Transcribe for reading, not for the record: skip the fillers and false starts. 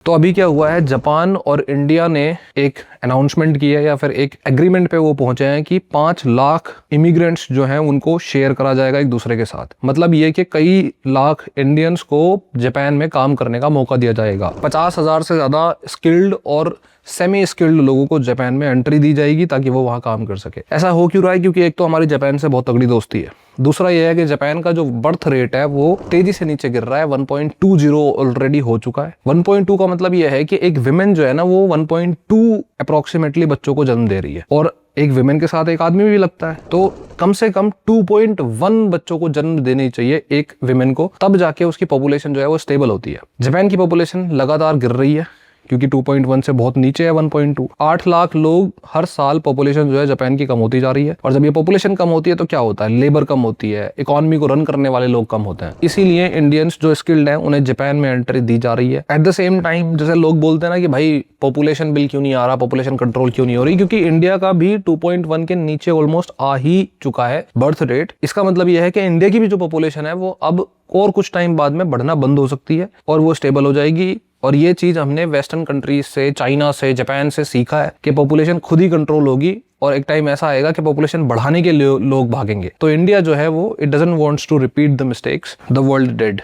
तो अभी क्या हुआ है, जापान और इंडिया ने एक अनाउंसमेंट किया है या फिर एक एग्रीमेंट पे वो पहुंचे हैं कि 5 लाख इमिग्रेंट्स जो हैं उनको शेयर करा जाएगा एक दूसरे के साथ। मतलब ये कि कई लाख इंडियंस को जापान में काम करने का मौका दिया जाएगा। 50,000 से ज्यादा स्किल्ड और सेमी स्किल्ड लोगों को जापान में एंट्री दी जाएगी ताकि वो वहां काम कर सके। ऐसा हो क्यों रहा है? क्योंकि एक तो हमारी जापान से बहुत तगड़ी दोस्ती है, दूसरा यह है कि जापान का जो बर्थ रेट है वो तेजी से नीचे गिर रहा है। 1.20 ऑलरेडी हो चुका है। 1.2 का मतलब यह है कि एक विमेन जो है ना वो 1.2 अप्रोक्सीमेटली बच्चों को जन्म दे रही है, और एक विमेन के साथ एक आदमी भी लगता है, तो कम से कम 2.1 बच्चों को जन्म देनी चाहिए एक विमेन को, तब जाके उसकी पॉपुलेशन जो है वो स्टेबल होती है। जापान की पॉपुलेशन लगातार गिर रही है क्योंकि 2.1 से बहुत नीचे है 1.2। 8 लाख लोग हर साल पॉपुलेशन जो है जापान की कम होती जा रही है, और जब ये पॉपुलेशन कम होती है तो क्या होता है, लेबर कम होती है, इकोनॉमी को रन करने वाले लोग कम होते हैं। इसीलिए इंडियंस जो स्किल्ड हैं उन्हें जापान में एंट्री दी जा रही है। एट द सेम टाइम जैसे लोग बोलते हैं ना कि भाई पॉपुलेशन बिल क्यों नहीं आ रहा, पॉपुलेशन कंट्रोल क्यों नहीं हो रही, क्योंकि इंडिया का भी 2.1 के नीचे ऑलमोस्ट आ ही चुका है बर्थ रेट। इसका मतलब यह है कि इंडिया की भी जो पॉपुलेशन है वो अब और कुछ टाइम बाद में बढ़ना बंद हो सकती है और वो स्टेबल हो जाएगी। और ये चीज हमने वेस्टर्न कंट्रीज से, चाइना से, जापान से सीखा है कि पॉपुलेशन खुद ही कंट्रोल होगी, और एक टाइम ऐसा आएगा कि पॉपुलेशन बढ़ाने के लिए लोग भागेंगे। तो इंडिया जो है वो it doesn't wants to repeat the mistakes the world did.